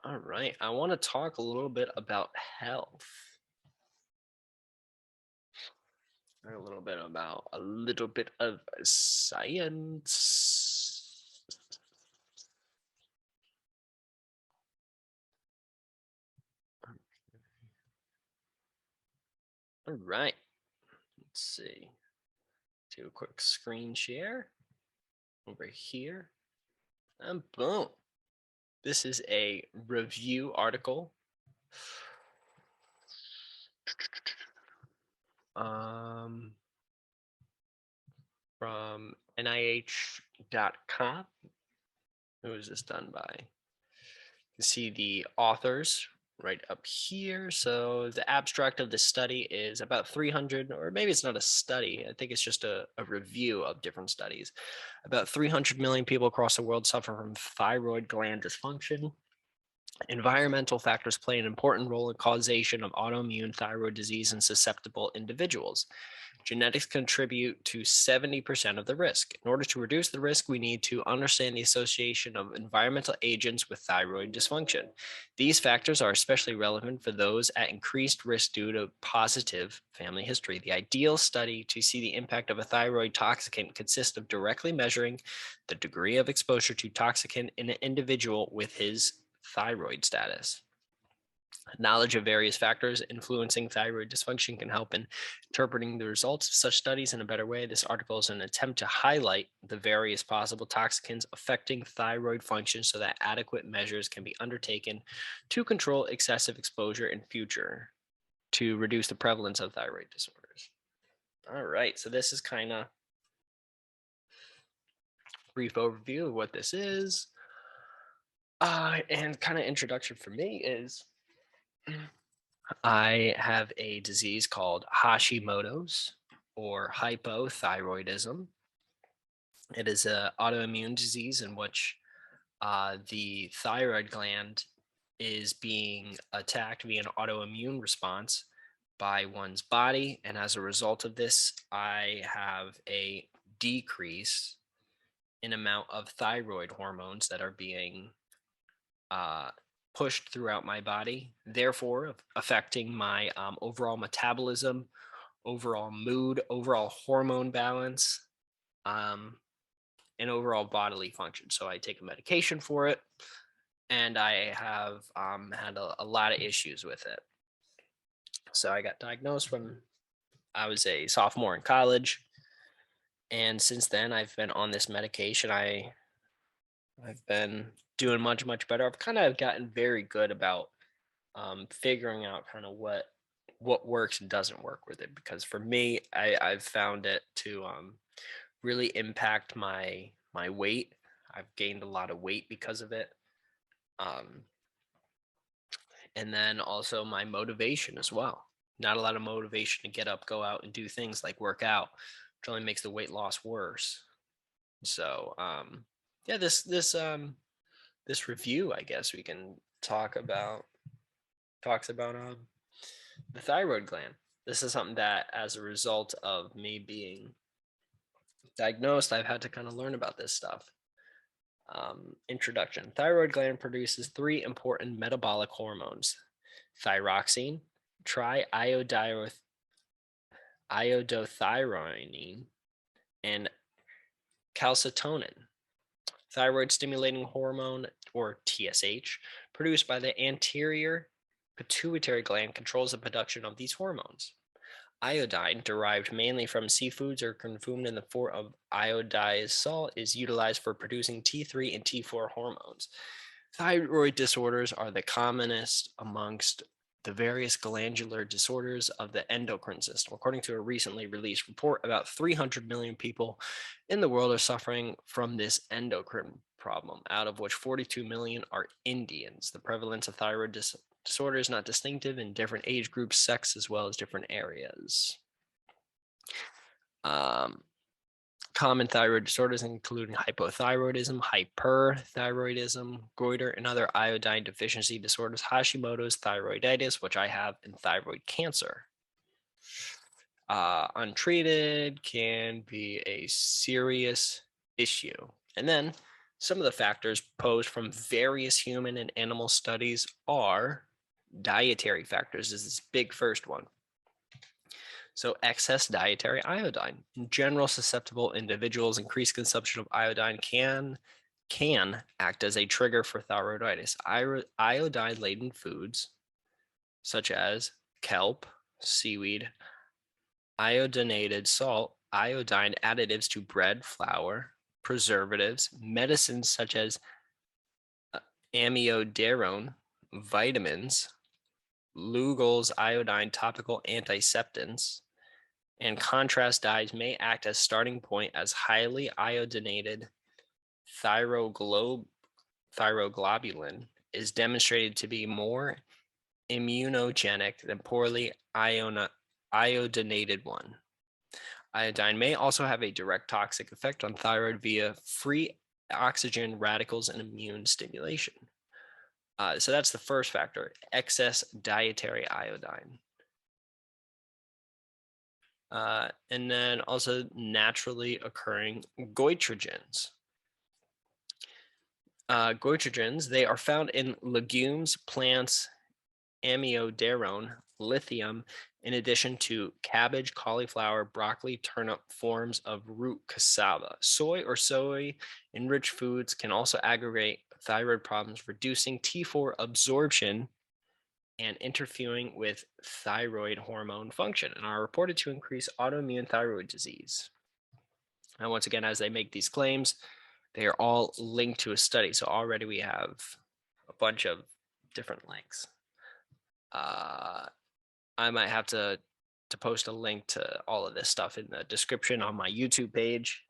All right, I want to talk a little bit about health. A little bit about a little bit of science. All right, let's see. Do a quick screen share over here, and boom. This is a review article from NIH.com. Who is this done by? You can see the authors right up here. So the abstract of the study is about 300, or maybe it's not a study. I think it's just a review of different studies. About 300 million people across the world suffer from thyroid gland dysfunction. Environmental factors play an important role in causation of autoimmune thyroid disease in susceptible individuals. Genetics contribute to 70% of the risk. In order to reduce the risk, we need to understand the association of environmental agents with thyroid dysfunction. These factors are especially relevant for those at increased risk due to positive family history. The ideal study to see the impact of a thyroid toxicant consists of directly measuring the degree of exposure to toxicant in an individual with his thyroid status. Knowledge of various factors influencing thyroid dysfunction can help in interpreting the results of such studies in a better way. This article is an attempt to highlight the various possible toxicants affecting thyroid function so that adequate measures can be undertaken to control excessive exposure in future to reduce the prevalence of thyroid disorders. All right, so this is kind of brief overview of what this is. And kind of introduction for me is I have a disease called Hashimoto's or hypothyroidism. It is an autoimmune disease in which the thyroid gland is being attacked via an autoimmune response by one's body. And as a result of this, I have a decrease in amount of thyroid hormones that are being uh, pushed throughout my body, therefore affecting my overall metabolism, overall mood, overall hormone balance, um, and overall bodily function. So I take a medication for it, and I have had a lot of issues with it. So I got diagnosed when I was a sophomore in college, and since then I've been on this medication. I've been doing much better. I've kind of gotten very good about figuring out kind of what works and doesn't work with it. Because for me, I've found it to really impact my weight. I've gained a lot of weight because of it, um, and then also my motivation as well. Not a lot of motivation to get up, go out, and do things like work out, which only makes the weight loss worse. So yeah, this review, I guess we can talk about talks about the thyroid gland. This is something that, as a result of me being diagnosed, I've had to kind of learn about this stuff. Introduction. Thyroid gland produces three important metabolic hormones: thyroxine, triiodothyronine, and calcitonin. Thyroid stimulating hormone, or TSH, produced by the anterior pituitary gland, controls the production of these hormones. Iodine, derived mainly from seafoods or consumed in the form of iodized salt, is utilized for producing T3 and T4 hormones. Thyroid disorders are the commonest amongst the various glandular disorders of the endocrine system. According to a recently released report, about 300 million people in the world are suffering from this endocrine problem, out of which 42 million are Indians. The prevalence of thyroid disorder is not distinctive in different age groups, sex, as well as different areas. Common thyroid disorders including hypothyroidism, hyperthyroidism, goiter, and other iodine deficiency disorders, Hashimoto's thyroiditis, which I have, and thyroid cancer. Untreated can be a serious issue. And then Some of the factors posed from various human and animal studies are dietary factors, is this big first one. So excess dietary iodine. In general, susceptible individuals, increased consumption of iodine can act as a trigger for thyroiditis. Iodine-laden foods, such as kelp, seaweed, iodinated salt, iodine additives to bread, flour, preservatives, medicines such as amiodarone, vitamins, Lugol's iodine topical antiseptants, and contrast dyes may act as starting point as highly iodinated thyroglobulin is demonstrated to be more immunogenic than poorly iodinated one. Iodine may also have a direct toxic effect on thyroid via free oxygen radicals and immune stimulation. So that's the first factor, excess dietary iodine. And then also naturally occurring goitrogens. Goitrogens, they are found in legumes, plants, amiodarone, lithium, in addition to cabbage, cauliflower, broccoli, turnip, forms of root cassava. Soy or soy-enriched foods can also aggravate thyroid problems, reducing T4 absorption and interfering with thyroid hormone function, and are reported to increase autoimmune thyroid disease. And once again, as they make these claims, they are all linked to a study. So already we have a bunch of different links. I might have to post a link to all of this stuff in the description on my YouTube page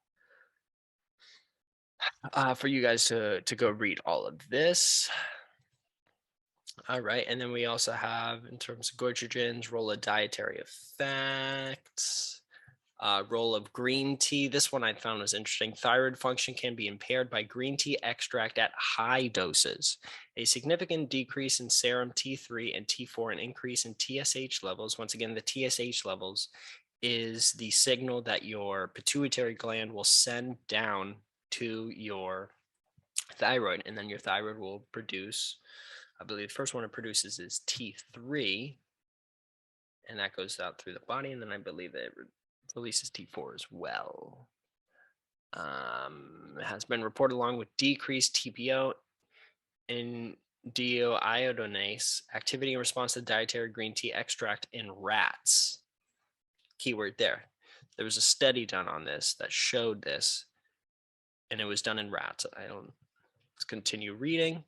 for you guys to go read all of this. All right, and then we also have, in terms of goitrogens, role of dietary effects, role of green tea. This one I found was interesting. Thyroid function can be impaired by green tea extract at high doses. A significant decrease in serum T3 and T4, an increase in TSH levels. Once again, the TSH levels is the signal that your pituitary gland will send down to your thyroid, and then your thyroid will produce, I believe the first one it produces is T3, and that goes out through the body, and then I believe it releases T4 as well. It has been reported along with decreased TPO and deiodinase activity in response to dietary green tea extract in rats. Keyword there. There was a study done on this that showed this, and it was done in rats. Let's continue reading.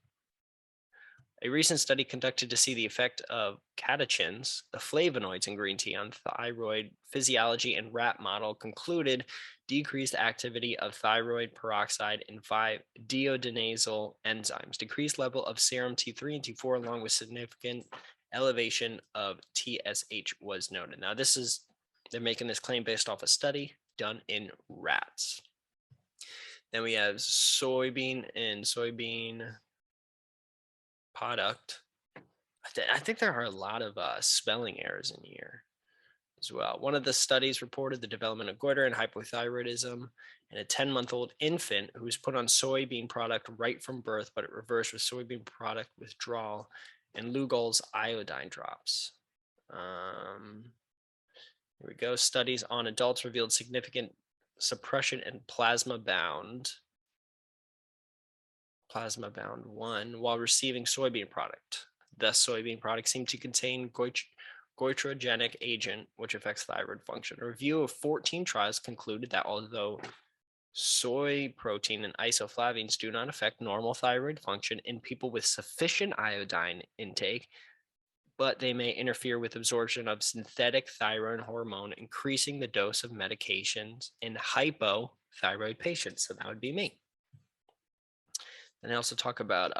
A recent study conducted to see the effect of catechins, the flavonoids in green tea, on thyroid physiology in rat model concluded decreased activity of thyroid peroxide and 5-deodonasyl enzymes, decreased level of serum T3 and T4, along with significant elevation of TSH was noted. Now, they're making this claim based off a study done in rats. Then we have soybean and soybean product. I think there are a lot of spelling errors in here as well. One of the studies reported the development of goiter and hypothyroidism in a 10-month-old infant who was put on soybean product right from birth, but it reversed with soybean product withdrawal and Lugol's iodine drops. Here we go. Studies on adults revealed significant suppression in plasma-bound 1 while receiving soybean product. The soybean product seemed to contain goitrogenic agent, which affects thyroid function. A review of 14 trials concluded that although soy protein and isoflavones do not affect normal thyroid function in people with sufficient iodine intake, but they may interfere with absorption of synthetic thyroid hormone, increasing the dose of medications in hypothyroid patients. So that would be me. And they also talk about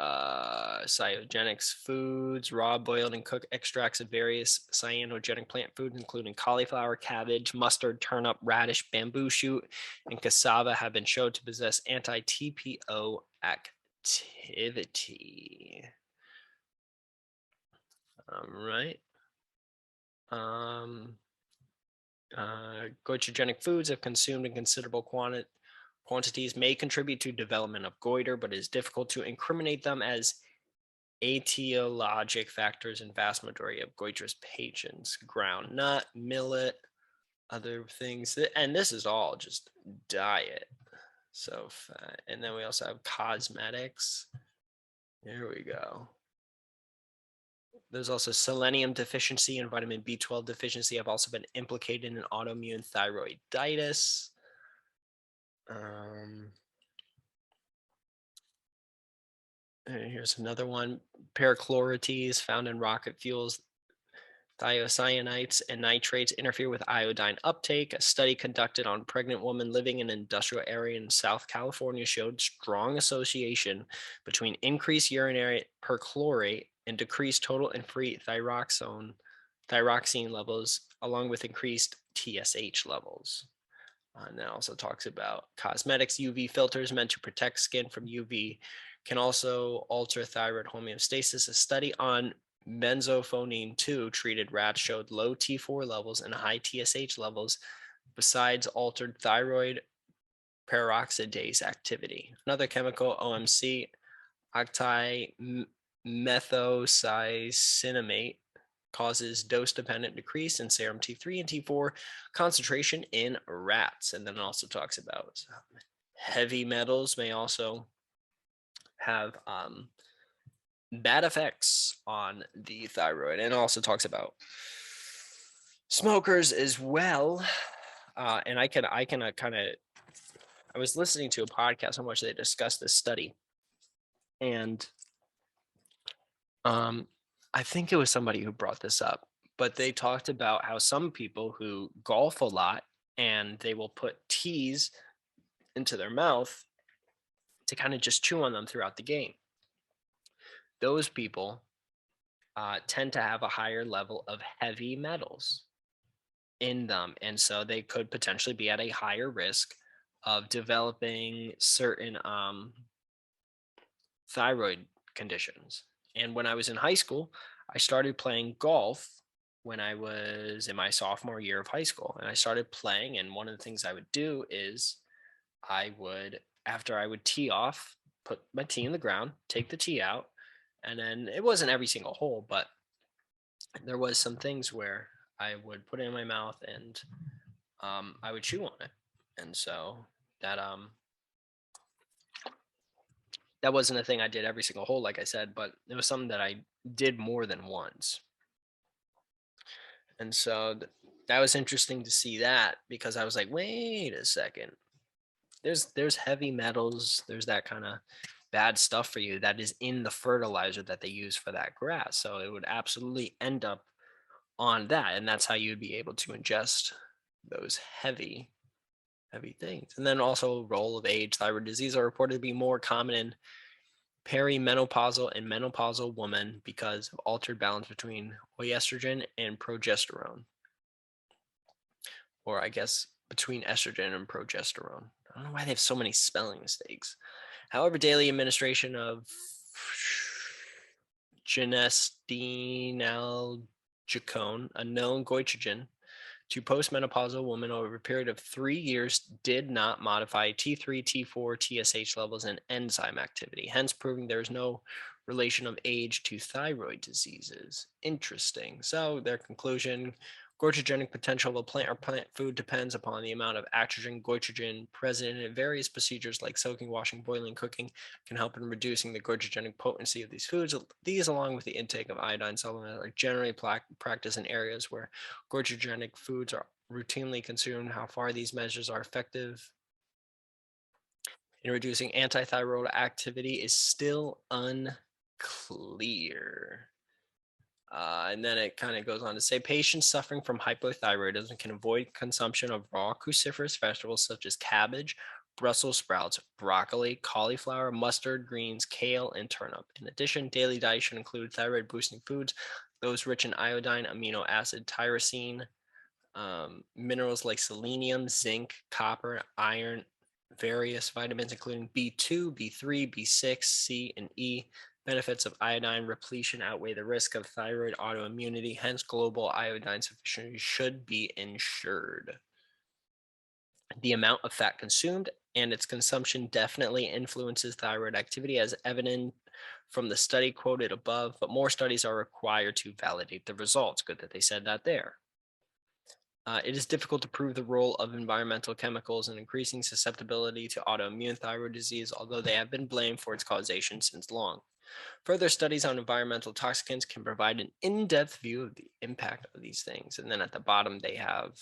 cryogenic foods, raw, boiled, and cooked extracts of various cyanogenic plant foods, including cauliflower, cabbage, mustard, turnip, radish, bamboo shoot, and cassava, have been shown to possess anti-TPO activity. All right. Goitrogenic foods, if consumed in considerable quantities may contribute to development of goiter, but it is difficult to incriminate them as etiologic factors in vast majority of goitrous patients. Ground nut, millet, other things, and this is all just diet. So, and then we also have cosmetics. There we go. There's also selenium deficiency and vitamin B12 deficiency have also been implicated in autoimmune thyroiditis. And here's another one. Perchlorities found in rocket fuels. Thiocyanides and nitrates interfere with iodine uptake. A study conducted on pregnant women living in an industrial area in South California showed strong association between increased urinary perchlorate and decreased total and free thyroxine levels, along with increased TSH levels. And that also talks about cosmetics. UV filters meant to protect skin from UV can also alter thyroid homeostasis. A study on benzophonin 2 treated rats showed low T4 levels and high TSH levels, besides altered thyroid peroxidase activity. Another chemical, OMC, octimethocyanate, causes dose-dependent decrease in serum T3 and T4 concentration in rats. And then it also talks about heavy metals may also have bad effects on the thyroid, and also talks about smokers as well. And I can kind of, I was listening to a podcast on which they discussed this study, and I think it was somebody who brought this up, but they talked about how some people who golf a lot and they will put teas into their mouth to kind of just chew on them throughout the game. Those people tend to have a higher level of heavy metals in them. And so they could potentially be at a higher risk of developing certain thyroid conditions. And when I was in high school, I started playing golf when I was in my sophomore year of high school. And I started playing, and one of the things I would do is I would, after I would tee off, put my tee in the ground, take the tee out, and then it wasn't every single hole, but there was some things where I would put it in my mouth and I would chew on it. And so that that wasn't a thing I did every single hole, like I said, but it was something that I did more than once. And so that was interesting to see that, because I was like, wait a second. There's heavy metals, there's that kind of bad stuff for you that is in the fertilizer that they use for that grass. So it would absolutely end up on that. And that's how you'd be able to ingest those heavy things. And then also role of age. Thyroid disease are reported to be more common in perimenopausal and menopausal women because of altered balance between estrogen and progesterone. Or I guess between estrogen and progesterone. I don't know why they have so many spelling mistakes. However, daily administration of genestinalgicone, a known goitrogen, to postmenopausal women over a period of 3 years did not modify T3, T4, TSH levels, and enzyme activity, hence proving there is no relation of age to thyroid diseases. Interesting. So their conclusion: goitrogenic potential of a plant or plant food depends upon the amount of estrogen, goitrogen present in various procedures like soaking, washing, boiling, cooking can help in reducing the goitrogenic potency of these foods. These, along with the intake of iodine supplements, are generally practiced in areas where goitrogenic foods are routinely consumed. How far these measures are effective in reducing antithyroid activity is still unclear. And then it kind of goes on to say patients suffering from hypothyroidism can avoid consumption of raw cruciferous vegetables such as cabbage, Brussels sprouts, broccoli, cauliflower, mustard greens, kale, and turnip. In addition, daily diet should include thyroid boosting foods, those rich in iodine, amino acid, tyrosine, minerals like selenium, zinc, copper, iron, various vitamins including B2, B3, B6, C, and E. Benefits of iodine repletion outweigh the risk of thyroid autoimmunity, hence global iodine sufficiency should be ensured. The amount of fat consumed and its consumption definitely influences thyroid activity, as evident from the study quoted above, but more studies are required to validate the results. Good that they said that there. It is difficult to prove the role of environmental chemicals in increasing susceptibility to autoimmune thyroid disease, although they have been blamed for its causation since long. Further studies on environmental toxicants can provide an in-depth view of the impact of these things. And then at the bottom, they have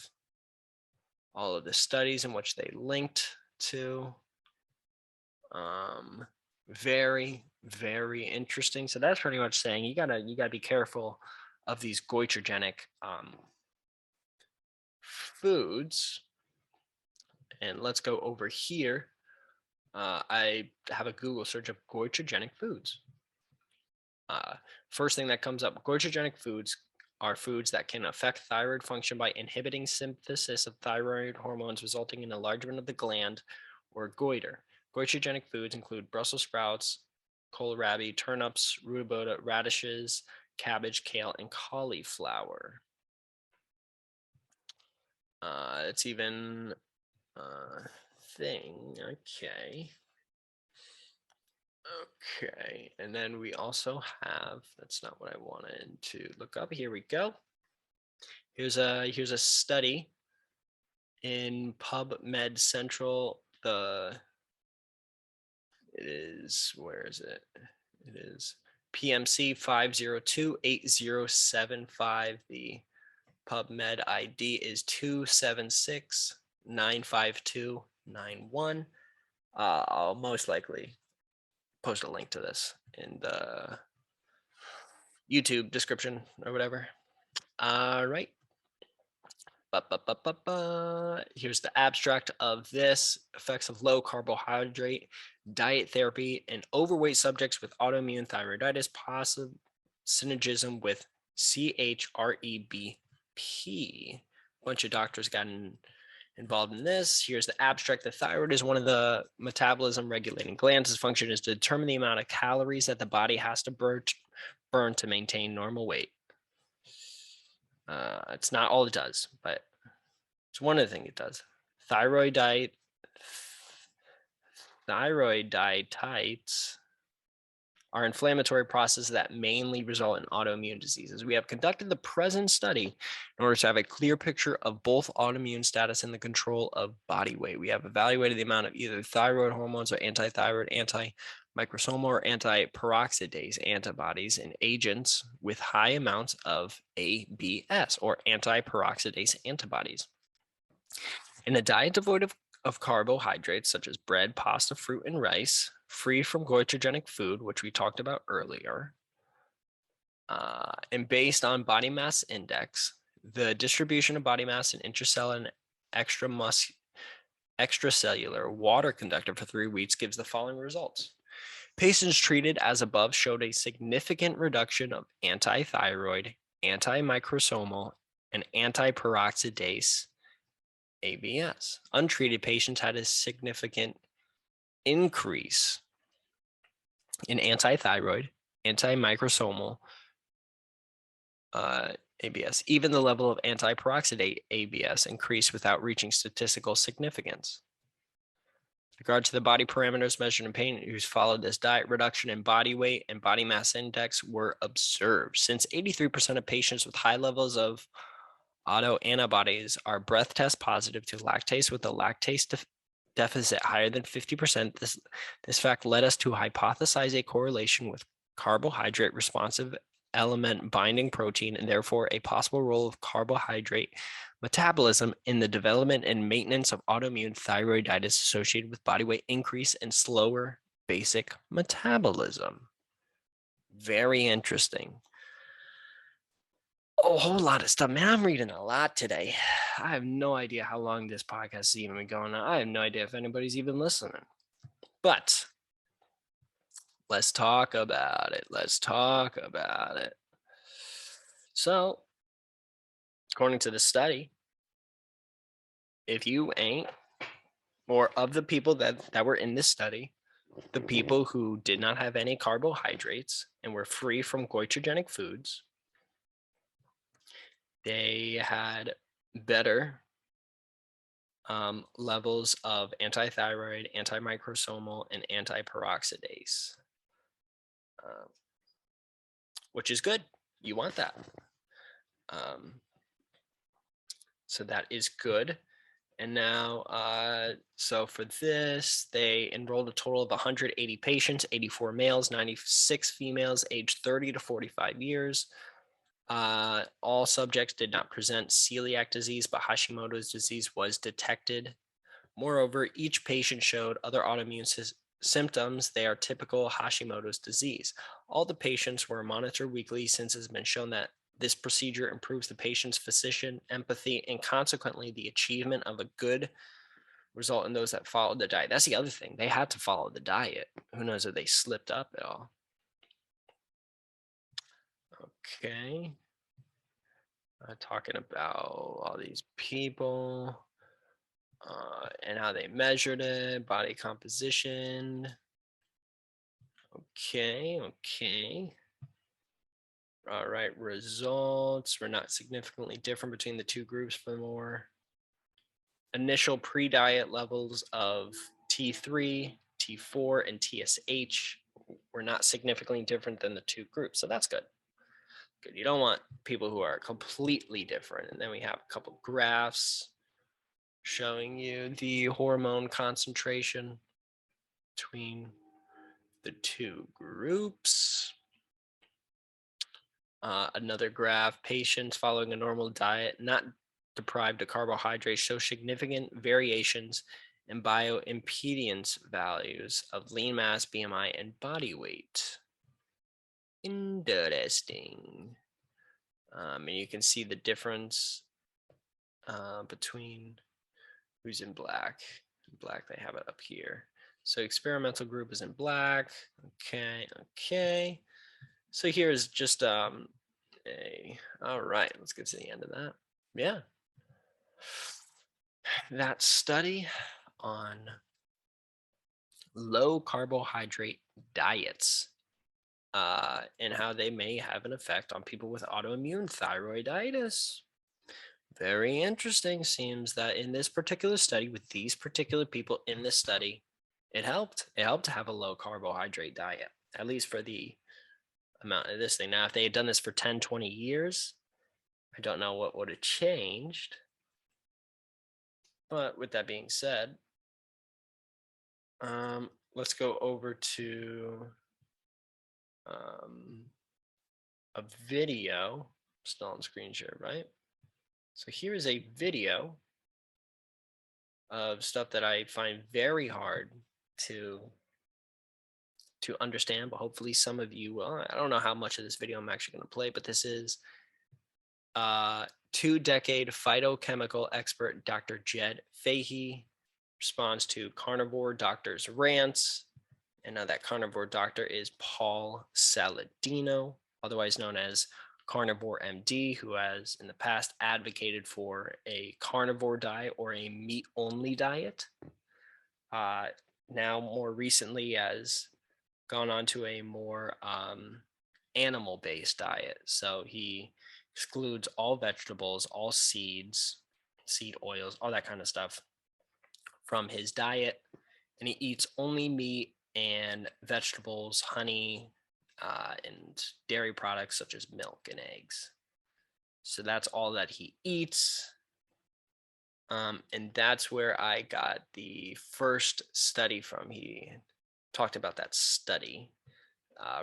all of the studies in which they linked to. Very, very interesting. So that's pretty much saying you gotta be careful of these goitrogenic foods. And let's go over here. I have a Google search of goitrogenic foods. First thing that comes up, goitrogenic foods are foods that can affect thyroid function by inhibiting synthesis of thyroid hormones, resulting in enlargement of the gland or goiter. Goitrogenic foods include Brussels sprouts, kohlrabi, turnips, rutabaga, radishes, cabbage, kale, and cauliflower. It's even thing. Okay. Okay, and then we also have, that's not what I wanted to look up. Here we go. Here's a study in PubMed Central. It is, where is it? It is PMC 5028075. The PubMed ID is 276-95291. I'll most likely post a link to this in the YouTube description or whatever. All right. Here's the abstract of this: effects of low carbohydrate diet therapy in overweight subjects with autoimmune thyroiditis, possible synergism with CHREBP. A bunch of doctors got involved in this. Here's the abstract. The thyroid is one of the metabolism regulating glands. Its function is to determine the amount of calories that the body has to burn to maintain normal weight. It's not all it does, but it's one of the things it does. Thyroidites are inflammatory processes that mainly result in autoimmune diseases. We have conducted the present study in order to have a clear picture of both autoimmune status and the control of body weight. We have evaluated the amount of either thyroid hormones or antithyroid, anti-microsomal, or anti-peroxidase antibodies in agents with high amounts of ABS, or anti-peroxidase antibodies. In a diet devoid of carbohydrates such as bread, pasta, fruit, and rice, free from goitrogenic food, which we talked about earlier, and based on body mass index, the distribution of body mass in intracellular and extracellular water conductor for 3 weeks gives the following results. Patients treated as above showed a significant reduction of antithyroid, antimicrosomal, and antiperoxidase ABS. Untreated patients had a significant increase in antithyroid, antimicrosomal ABS. Even the level of antiperoxidase ABS increased without reaching statistical significance. With regard to the body parameters measured in patients who followed this diet, reduction in body weight and body mass index were observed. Since 83% of patients with high levels of autoantibodies are breath test positive to lactase with a lactase deficit higher than 50%. This fact led us to hypothesize a correlation with carbohydrate responsive element binding protein, and therefore a possible role of carbohydrate metabolism in the development and maintenance of autoimmune thyroiditis associated with body weight increase and slower basic metabolism. Very interesting. A whole lot of stuff, man. I'm reading a lot today. I have no idea how long this podcast has even been going on. I have no idea if anybody's even listening. But let's talk about it. So, according to the study, if you ain't, or of the people that were in this study, the people who did not have any carbohydrates and were free from goitrogenic foods, they had better levels of antithyroid, antimicrosomal, and antiperoxidase, uh, which is good. You want that. So that is good. And now, so for this, they enrolled a total of 180 patients, 84 males, 96 females, aged 30 to 45 years. All subjects did not present celiac disease, but Hashimoto's disease was detected. Moreover, each patient showed other autoimmune symptoms. They are typical Hashimoto's disease. All the patients were monitored weekly since it has been shown that this procedure improves the patient's physician empathy and consequently the achievement of a good result in those that followed the diet. That's the other thing. They had to follow the diet. Who knows if they slipped up at all. Okay. Talking about all these people and how they measured it, body composition. Okay. All right, results were not significantly different between the two groups for more. Initial pre-diet levels of T3, T4, and TSH were not significantly different than the two groups. So that's good. Good. You don't want people who are completely different. And then we have a couple graphs showing you the hormone concentration between the two groups. Another graph, patients following a normal diet, not deprived of carbohydrates, show significant variations in bioimpedance values of lean mass, BMI, and body weight. Interesting. And you can see the difference between who's in black. In black, they have it up here. So experimental group is in black. Okay. So here's just all right, let's get to the end of that. Yeah. That study on low carbohydrate diets and how they may have an effect on people with autoimmune thyroiditis. Very interesting. Seems that in this particular study, with these particular people in this study, it helped. It helped to have a low carbohydrate diet, at least for the amount of this thing. Now, if they had done this for 10, 20 years, I don't know what would have changed. But with that being said, let's go over to a video. Still on screen share, right? So here is a video of stuff that I find very hard to understand, but hopefully some of you will. I don't know how much of this video I'm actually going to play, but this is 2-decade phytochemical expert Dr. Jed Fahey responds to carnivore doctor's rants. And now that carnivore doctor is Paul Saladino, otherwise known as Carnivore MD, who has in the past advocated for a carnivore diet or a meat-only diet. Now, more recently, has gone on to a more animal-based diet. So he excludes all vegetables, all seeds, seed oils, all that kind of stuff from his diet. And he eats only meat and vegetables, honey, and dairy products such as milk and eggs. So that's all that he eats. And that's where I got the first study from. He talked about that study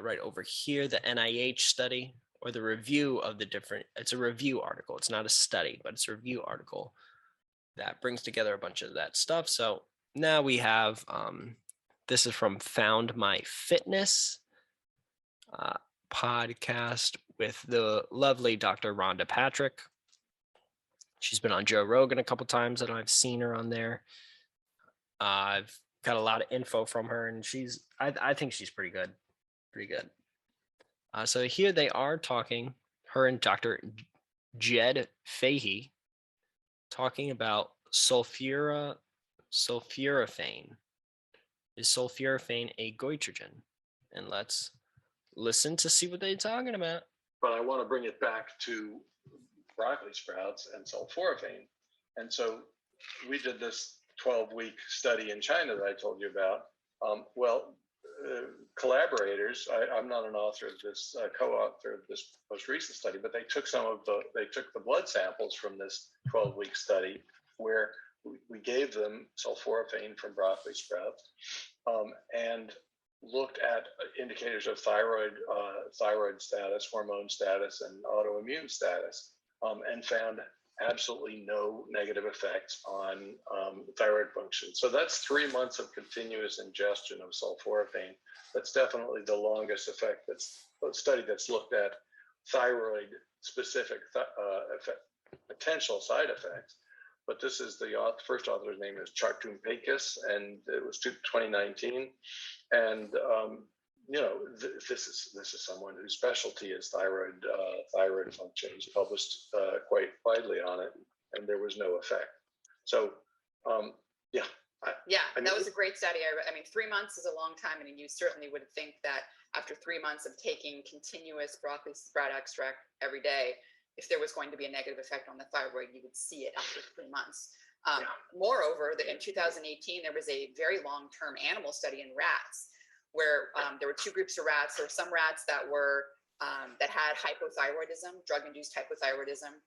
right over here, the NIH study, or the review of the different, it's a review article. It's not a study, but it's a review article that brings together a bunch of that stuff. So now we have, this is from Found My Fitness podcast with the lovely Dr. Rhonda Patrick. She's been on Joe Rogan a couple times, and I've seen her on there. I've got a lot of info from her, and I think she's pretty good. So here they are talking, her and Dr. Jed Fahey, talking about sulforaphane. Is sulforaphane a goitrogen? And let's listen to see what they're talking about. But I want to bring it back to broccoli sprouts and sulforaphane. And so we did this 12-week study in China that I told you about. Collaborators, I'm not an author of this, co-author of this most recent study, but they took the blood samples from this 12-week study where we gave them sulforaphane from broccoli sprouts, and looked at indicators of thyroid status, hormone status, and autoimmune status, and found absolutely no negative effects on thyroid function. So that's 3 months of continuous ingestion of sulforaphane. That's definitely the longest effect study that's looked at thyroid specific potential side effects. But this is the first author's name is Chartumpakis, and it was 2019. And this is someone whose specialty is thyroid function. He's published quite widely on it, and there was no effect. So, that was a great study. I mean, 3 months is a long time, and you certainly would think that after 3 months of taking continuous broccoli sprout extract every day, if there was going to be a negative effect on the thyroid, you would see it after 3 months. Moreover, in 2018, there was a very long-term animal study in rats where there were 2 groups of rats. There were some rats that were that had hypothyroidism, drug-induced hypothyroidism,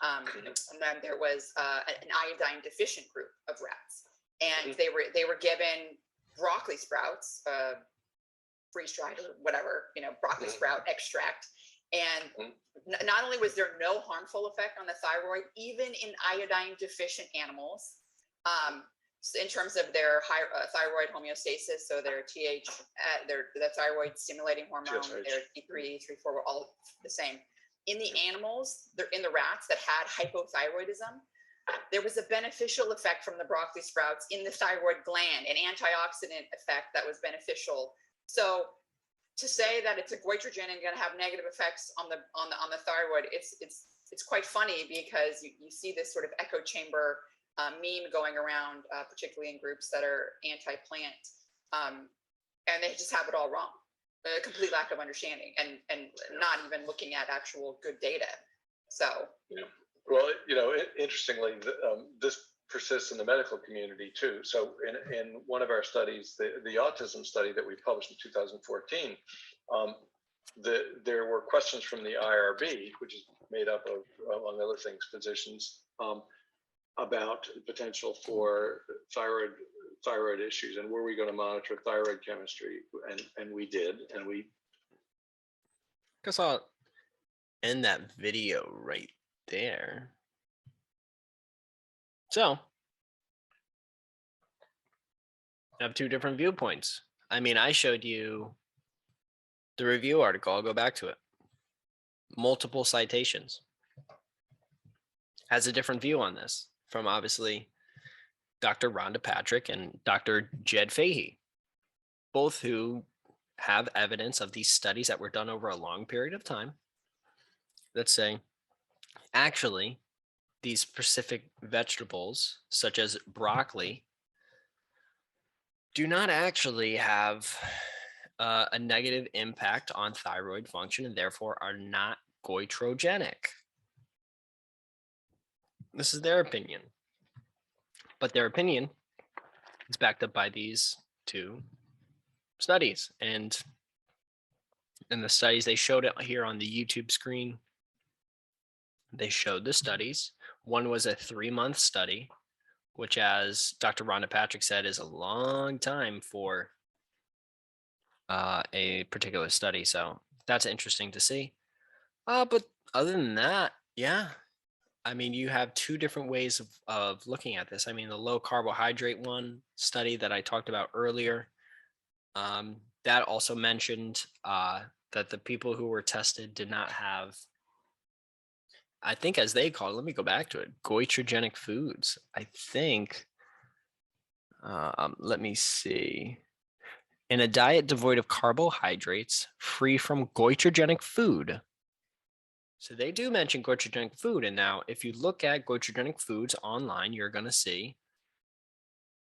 and then there was an iodine deficient group of rats, and they were given broccoli sprouts, freeze-dried or whatever, broccoli sprout extract. And not only was there no harmful effect on the thyroid, even in iodine deficient animals, in terms of their thyroid homeostasis, so their the thyroid stimulating hormone, their T3, T4 were all the same. In the animals, in the rats that had hypothyroidism, there was a beneficial effect from the broccoli sprouts in the thyroid gland, an antioxidant effect that was beneficial. So to say that it's a goitrogenic and going to have negative effects on the thyroid, it's quite funny, because you see this sort of echo chamber meme going around, particularly in groups that are anti-plant, and they just have it all wrong. A complete lack of understanding, and not even looking at actual good data. So, well, interestingly, this persists in the medical community too. So in one of our studies, the autism study that we published in 2014, there were questions from the IRB, which is made up of, among other things, physicians, about the potential for thyroid issues, and were we going to monitor thyroid chemistry, and we did, and we. Guess I'll end that video right there. So, I have 2 different viewpoints. I mean, I showed you the review article. I'll go back to it. Multiple citations. Has a different view on this from, obviously, Dr. Rhonda Patrick and Dr. Jed Fahey, both who have evidence of these studies that were done over a long period of time that say, actually, these specific vegetables, such as broccoli, do not actually have a negative impact on thyroid function, and therefore are not goitrogenic. This is their opinion. But their opinion is backed up by these 2 studies. And in the studies, they showed it here on the YouTube screen. They showed the studies. One was a 3-month study, which, as Dr. Rhonda Patrick said, is a long time for a particular study. So that's interesting to see. But other than that, yeah. I mean, you have 2 different ways of looking at this. I mean, the low carbohydrate one study that I talked about earlier, that also mentioned that the people who were tested did not have, I think, as they call it, let me go back to it, goitrogenic foods. I think, let me see. In a diet devoid of carbohydrates, free from goitrogenic food. So they do mention goitrogenic food. And now, if you look at goitrogenic foods online, you're going to see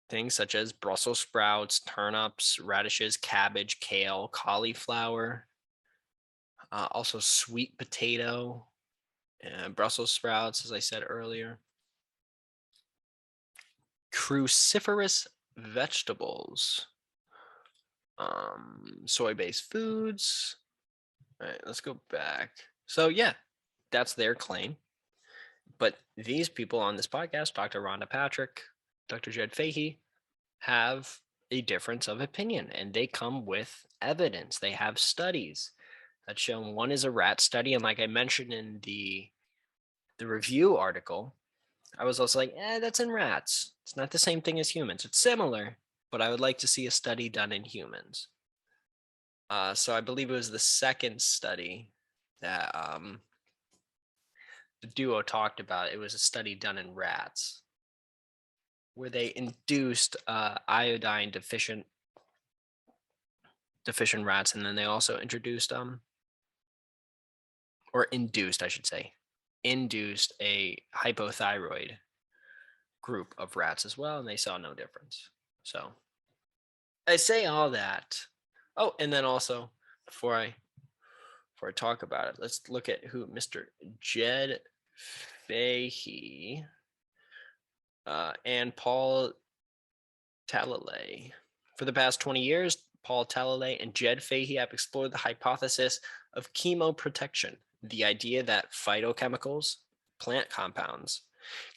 things such as Brussels sprouts, turnips, radishes, cabbage, kale, cauliflower, also sweet potato, Brussels sprouts, as I said earlier. cruciferous vegetables, soy-based foods. All right, let's go back. So yeah, that's their claim. But these people on this podcast, Dr. Rhonda Patrick, Dr. Jed Fahey, have a difference of opinion, and they come with evidence. They have studies that show. One is a rat study, and like I mentioned in the review article, I was also like, that's in rats. It's not the same thing as humans. It's similar, but I would like to see a study done in humans. So I believe it was the second study that the duo talked about. It was a study done in rats where they induced iodine deficient rats, and then they also introduced or induced, I should say, induced a hypothyroid group of rats as well, and they saw no difference. So I say all that. Oh, and then also before I talk about it, let's look at who Mr. Jed Fahey and Paul Talalay. For the past 20 years, Paul Talalay and Jed Fahey have explored the hypothesis of chemoprotection, the idea that phytochemicals, plant compounds,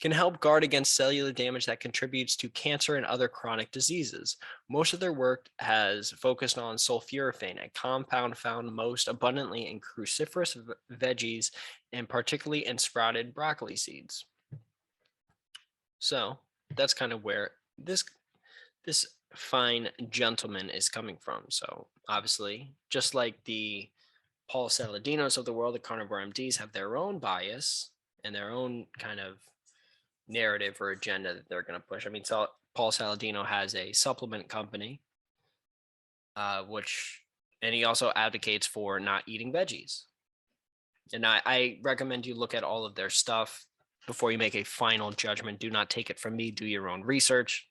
can help guard against cellular damage that contributes to cancer and other chronic diseases. Most of their work has focused on sulforaphane, a compound found most abundantly in cruciferous veggies and particularly in sprouted broccoli seeds. So that's kind of where this fine gentleman is coming from. So obviously, just like the Paul Saladinos of the world, the carnivore MDs have their own bias and their own kind of narrative or agenda that they're going to push. I mean, Paul Saladino has a supplement company, and he also advocates for not eating veggies. And I recommend you look at all of their stuff before you make a final judgment. Do not take it from me. Do your own research.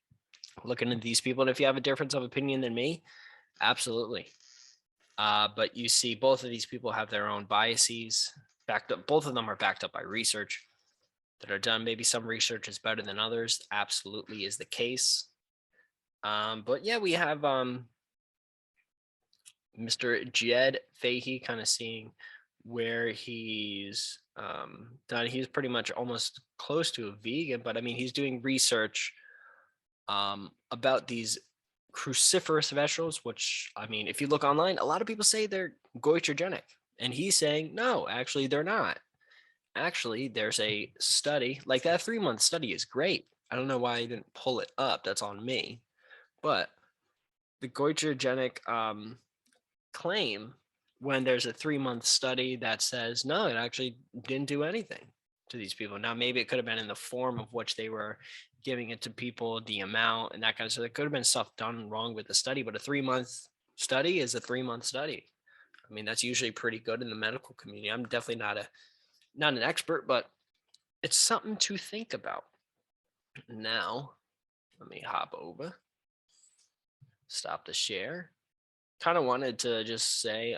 Look into these people, and if you have a difference of opinion than me, absolutely. But you see, both of these people have their own biases backed up. Both of them are backed up by research that are done. Maybe some research is better than others. Absolutely is the case. But yeah, we have Mr. Jed Fahey kind of seeing where he's done. He's pretty much almost close to a vegan, but I mean, he's doing research about these cruciferous vegetables, which, I mean, if you look online, a lot of people say they're goitrogenic, and he's saying no, actually they're not. Actually, there's a study, like that 3-month study is great. I don't know why I didn't pull it up. That's on me. But the goitrogenic claim, when there's a 3-month study that says no, it actually didn't do anything to these people. Now, maybe it could have been in the form of which they were giving it to people, the amount, and that kind of stuff. There could have been stuff done wrong with the study, but a 3-month study is a 3-month study. I mean, that's usually pretty good in the medical community. I'm definitely not an expert, but it's something to think about. Now, let me hop over, stop the share. Kind of wanted to just say,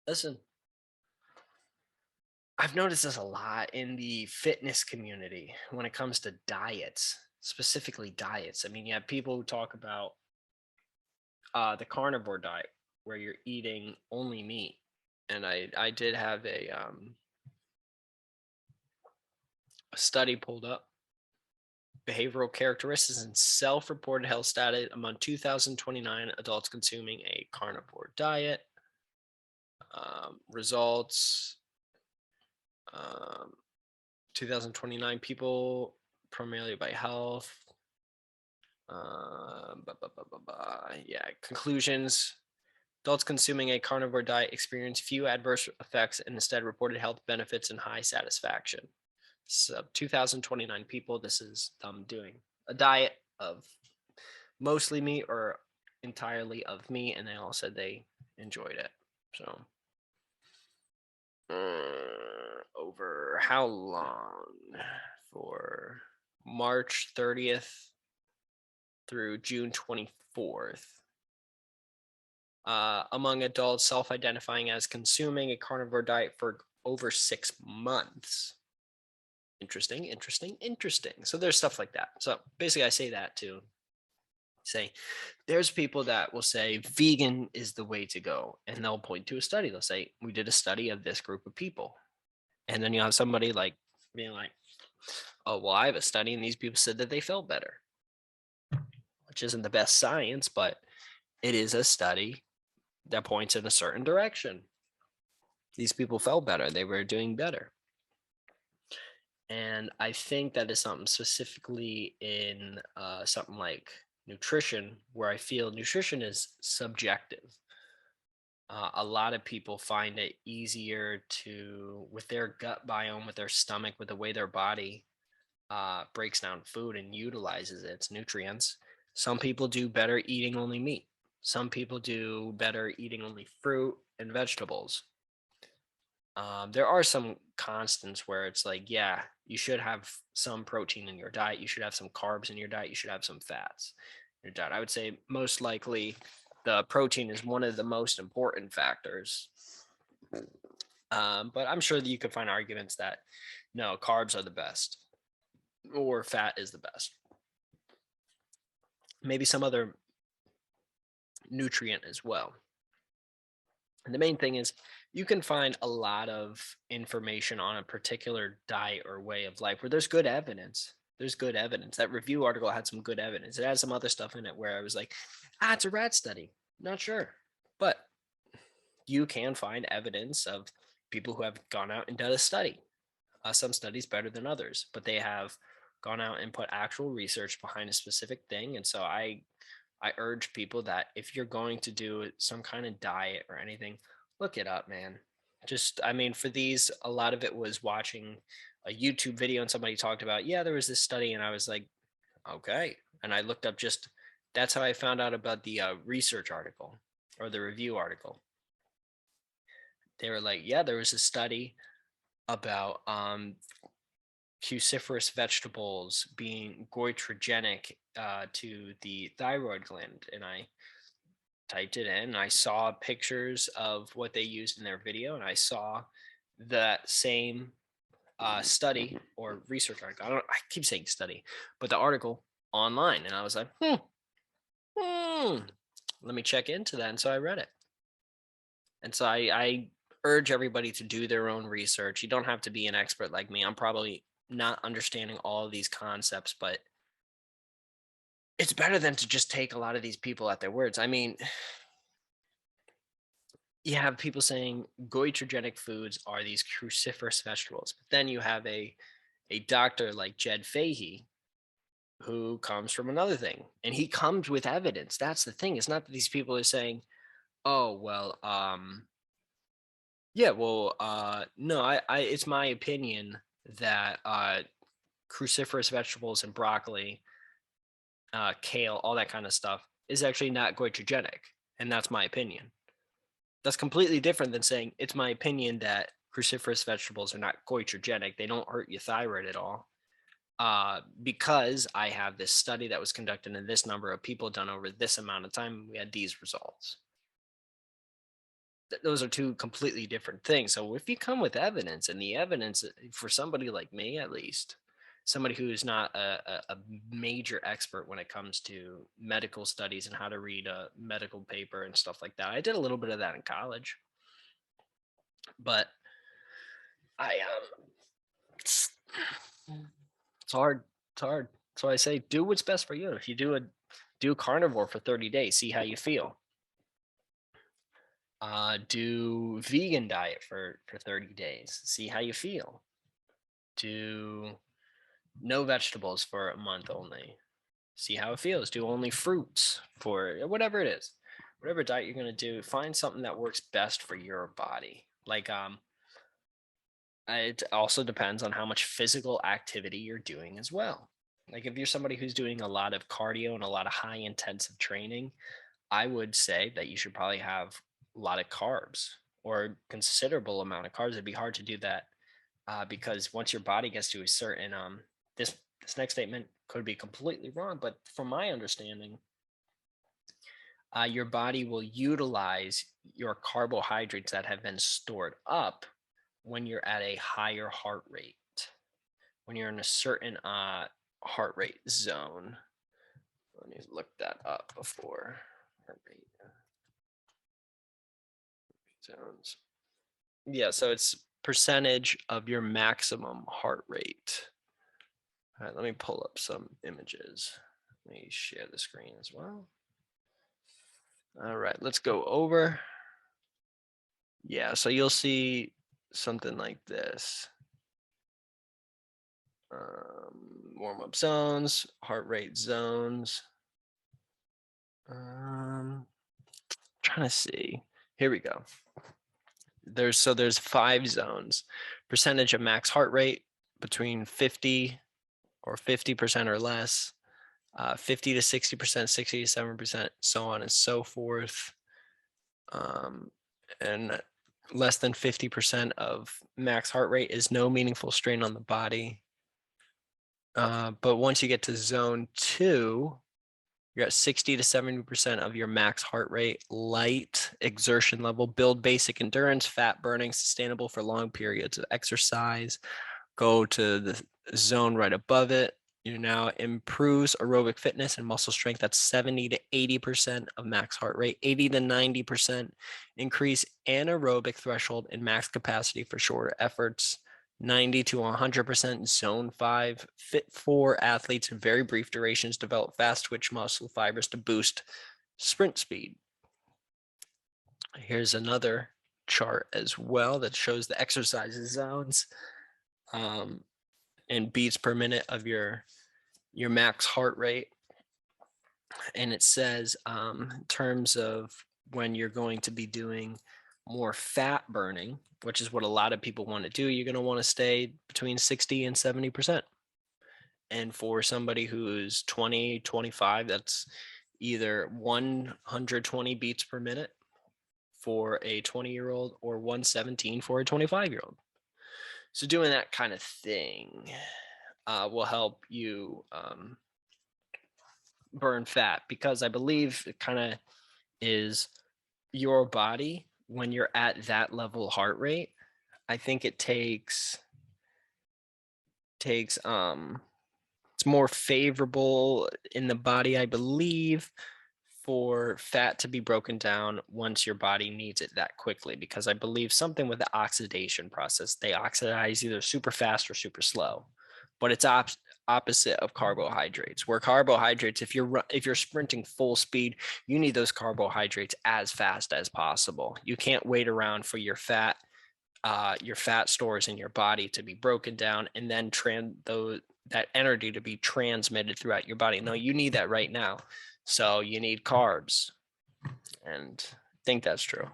listen, I've noticed this a lot in the fitness community when it comes to diets, specifically diets. I mean, you have people who talk about the carnivore diet where you're eating only meat. And I did have a study pulled up. Behavioral characteristics and self-reported health status among 2,029 adults consuming a carnivore diet. Results, 2029 people primarily by health. Yeah, conclusions. Adults consuming a carnivore diet experience few adverse effects and instead reported health benefits and high satisfaction. So 2,029 people, this is them doing a diet of mostly meat or entirely of meat, and they all said they enjoyed it. So over how long? For March 30th through June 24th. Among adults self-identifying as consuming a carnivore diet for over 6 months. Interesting, interesting, interesting. So there's stuff like that. So basically, I say that to say there's people that will say vegan is the way to go, and they'll point to a study. They'll say, we did a study of this group of people. And then you have somebody like being like, oh, well, I have a study, and these people said that they felt better, which isn't the best science, but it is a study that points in a certain direction. These people felt better, they were doing better. And I think that is something specifically in something like nutrition, where I feel nutrition is subjective. A lot of people find it easier to, with their gut biome, with their stomach, with the way their body breaks down food and utilizes its nutrients. Some people do better eating only meat. Some people do better eating only fruit and vegetables. There are some constants where it's like, yeah, you should have some protein in your diet. You should have some carbs in your diet. You should have some fats in your diet. I would say most likely the protein is one of the most important factors. But I'm sure that you could find arguments that no, carbs are the best or fat is the best. Maybe some other nutrient as well. And the main thing is you can find a lot of information on a particular diet or way of life where there's good evidence. There's good evidence. That review article had some good evidence. It had some other stuff in it where I was like, it's a rat study. Not sure. But you can find evidence of people who have gone out and done a study. Some studies better than others, but they have gone out and put actual research behind a specific thing. And so I urge people that if you're going to do some kind of diet or anything, look it up, man. Just, I mean, for these, a lot of it was watching a YouTube video and somebody talked about, yeah, there was this study. And I was like, okay. And I looked up that's how I found out about the research article or the review article. They were like, yeah, there was a study about cruciferous vegetables being goitrogenic to the thyroid gland. And I typed it in and I saw pictures of what they used in their video. And I saw that same study or research article. I keep saying study, but the article online. And I was like, let me check into that. And so I read it. And so I urge everybody to do their own research. You don't have to be an expert like me. I'm probably not understanding all of these concepts, but it's better than to just take a lot of these people at their words. I mean, you have people saying goitrogenic foods are these cruciferous vegetables, but then you have a doctor like Jed Fahey who comes from another thing, and he comes with evidence. That's the thing. It's not that these people are saying, oh well, yeah, well, no, I it's my opinion that cruciferous vegetables and broccoli, kale, all that kind of stuff is actually not goitrogenic, and that's my opinion. That's completely different than saying it's my opinion that cruciferous vegetables are not goitrogenic. They don't hurt your thyroid at all. Because I have this study that was conducted in this number of people done over this amount of time, we had these results. Those are two completely different things. So if you come with evidence, and the evidence for somebody like me, at least, somebody who is not a major expert when it comes to medical studies and how to read a medical paper and stuff like that. I did a little bit of that in college, but it's hard. It's hard. So I say, do what's best for you. If you do carnivore for 30 days, see how you feel. Do vegan diet for 30 days, see how you feel. Do no vegetables for a month only, see how it feels. Do only fruits for whatever it is, whatever diet you're going to do. Find something that works best for your body. Like it also depends on how much physical activity you're doing as well. Like if you're somebody who's doing a lot of cardio and a lot of high intensive training, I would say that you should probably have a lot of carbs or considerable amount of carbs. It'd be hard to do that because once your body gets to a certain this next statement could be completely wrong, but from my understanding, your body will utilize your carbohydrates that have been stored up when you're at a higher heart rate. when you're in a certain heart rate zone. Let me look that up before heart rate zones. Yeah, so it's percentage of your maximum heart rate. All right, let me pull up some images. Let me share the screen as well. All right, let's go over. Yeah, so you'll see something like this. Warm-up zones, heart rate zones. Trying to see. Here we go. There's 5 zones. Percentage of max heart rate between 50 or 50% or less, 50 to 60%, 60 to 7%, so on and so forth. And less than 50% of max heart rate is no meaningful strain on the body. But once you get to zone 2, you're at 60 to 70% of your max heart rate, light exertion level, build basic endurance, fat burning, sustainable for long periods of exercise. Go to the zone right above it. You now improves aerobic fitness and muscle strength. That's 70 to 80% of max heart rate, 80 to 90% increase anaerobic threshold and max capacity for shorter efforts. 90 to 100% zone 5, fit for athletes in very brief durations, develop fast twitch muscle fibers to boost sprint speed. Here's another chart as well that shows the exercise zones and beats per minute of your max heart rate. And it says in terms of when you're going to be doing more fat burning, which is what a lot of people want to do, you're going to want to stay between 60 and 70%. And for somebody who's 20, 25, that's either 120 beats per minute for a 20-year-old or 117 for a 25-year-old. So doing that kind of thing will help you burn fat, because I believe it kind of is your body when you're at that level heart rate. I think it takes it's more favorable in the body, I believe, for fat to be broken down once your body needs it that quickly, because I believe something with the oxidation process, they oxidize either super fast or super slow, but it's opposite of carbohydrates, where carbohydrates, if you're sprinting full speed, you need those carbohydrates as fast as possible. You can't wait around for your fat stores in your body to be broken down and then that energy to be transmitted throughout your body. No, you need that right now. So you need carbs. And I think that's true.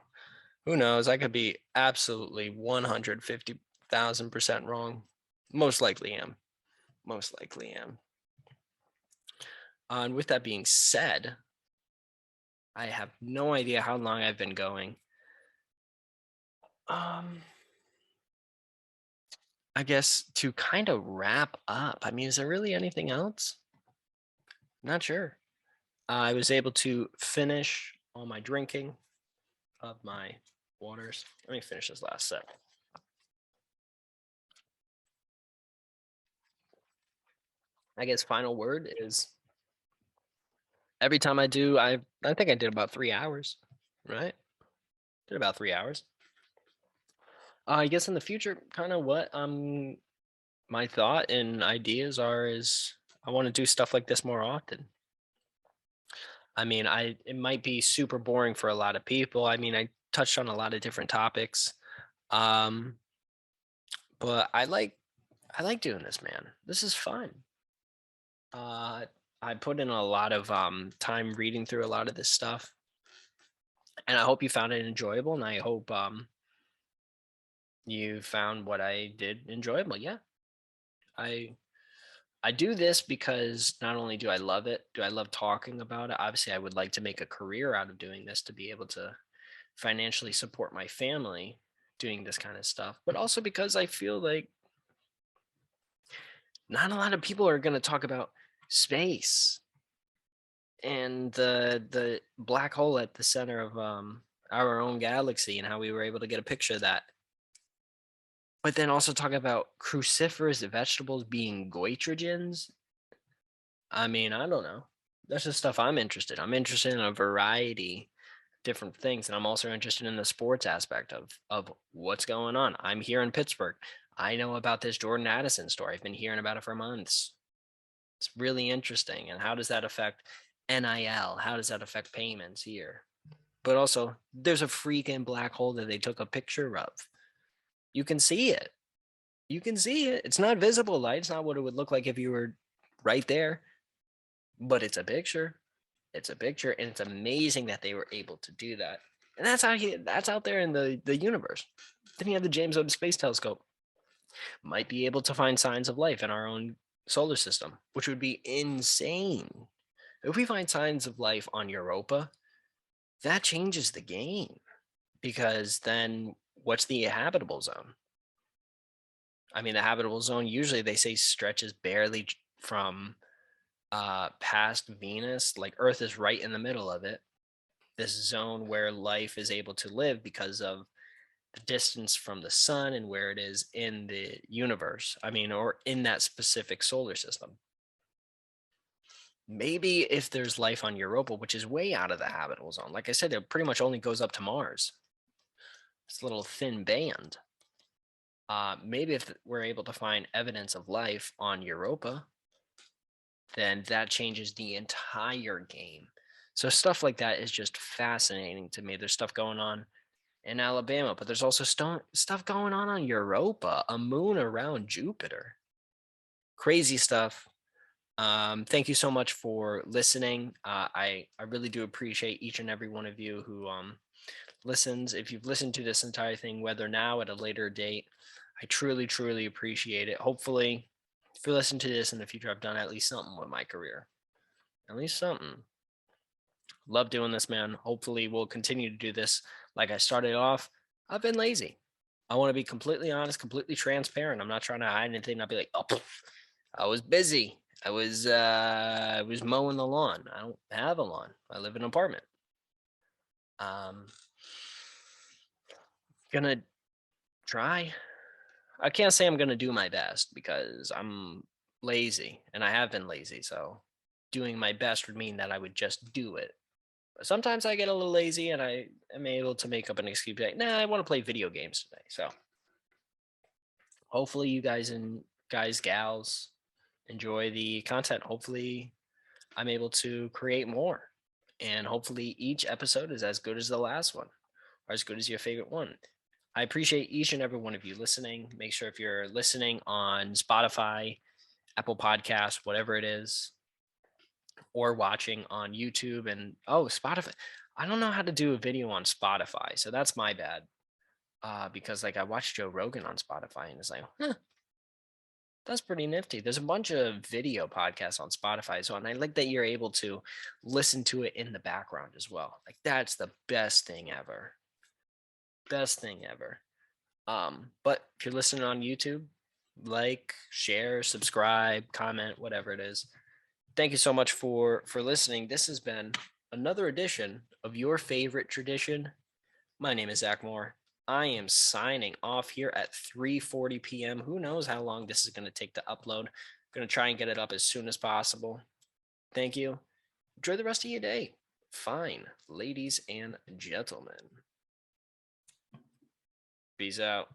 Who knows? I could be absolutely 150,000% wrong. Most likely am. And with that being said, I have no idea how long I've been going. I guess to kind of wrap up, I mean, is there really anything else? Not sure. I was able to finish all my drinking of my waters. Let me finish this last sip. I guess final word is every time I do, I think I did about 3 hours, right? Did about 3 hours. I guess in the future, kind of what my thought and ideas are is I want to do stuff like this more often. I mean, it might be super boring for a lot of people. I mean, I touched on a lot of different topics. But I like doing this, man. This is fun. I put in a lot of time reading through a lot of this stuff, and I hope you found it enjoyable, and I hope you found what I did enjoyable. Yeah, I do this because not only do I love it, do I love talking about it. Obviously, I would like to make a career out of doing this to be able to financially support my family doing this kind of stuff, but also because I feel like not a lot of people are going to talk about space and the black hole at the center of our own galaxy and how we were able to get a picture of that. But then also talk about cruciferous vegetables being goitrogens. I mean, I don't know. That's just stuff I'm interested in. I'm interested in a variety of different things. And I'm also interested in the sports aspect of what's going on. I'm here in Pittsburgh. I know about this Jordan Addison story. I've been hearing about it for months. It's really interesting. And how does that affect NIL? How does that affect payments here? But also, there's a freaking black hole that they took a picture of. You can see it. You can see it. It's not visible light. It's not what it would look like if you were right there, but it's a picture. It's a picture, and it's amazing that they were able to do that. And that's out there in the universe. Then you have the James Webb Space Telescope. Might be able to find signs of life in our own solar system, which would be insane. If we find signs of life on Europa, that changes the game, because then what's the habitable zone? I mean, the habitable zone usually they say stretches barely from past Venus. Like Earth is right in the middle of it. This zone where life is able to live because of the distance from the sun and where it is in the universe. I mean, or in that specific solar system. Maybe if there's life on Europa, which is way out of the habitable zone, like I said, it pretty much only goes up to Mars. It's a little thin band. Maybe if we're able to find evidence of life on Europa, then that changes the entire game. So stuff like that is just fascinating to me. There's stuff going on in Alabama, but there's also stuff going on Europa, a moon around Jupiter. Crazy stuff. Thank you so much for listening. I really do appreciate each and every one of you who listens. If you've listened to this entire thing, whether now at a later date, I truly appreciate it. Hopefully, if you listen to this in the future, I've done at least something with my career. At least something. Love doing this, man. Hopefully, we'll continue to do this. Like I started off, I've been lazy. I want to be completely honest, completely transparent. I'm not trying to hide anything. I'll be like, oh, I was busy. I was mowing the lawn. I don't have a lawn. I live in an apartment. Gonna try. I can't say I'm gonna do my best because I'm lazy and I have been lazy. So doing my best would mean that I would just do it. But sometimes I get a little lazy and I am able to make up an excuse like, nah, I want to play video games today. So hopefully you guys and gals enjoy the content. Hopefully I'm able to create more. And hopefully each episode is as good as the last one or as good as your favorite one. I appreciate each and every one of you listening. Make sure if you're listening on Spotify, Apple Podcasts, whatever it is, or watching on YouTube and Spotify. I don't know how to do a video on Spotify, so that's my bad. Because like I watched Joe Rogan on Spotify and it's like, that's pretty nifty. There's a bunch of video podcasts on Spotify, so and I like that you're able to listen to it in the background as well. Like that's the best thing ever. Best thing ever. But if you're listening on YouTube, like, share, subscribe, comment, whatever it is. Thank you so much for listening. This has been another edition of your favorite tradition. My name is Zach Moore. I am signing off here at 3:40 p.m. Who knows how long this is going to take to upload. I'm going to try and get it up as soon as possible. Thank you. Enjoy the rest of your day. Fine, ladies and gentlemen. Peace out.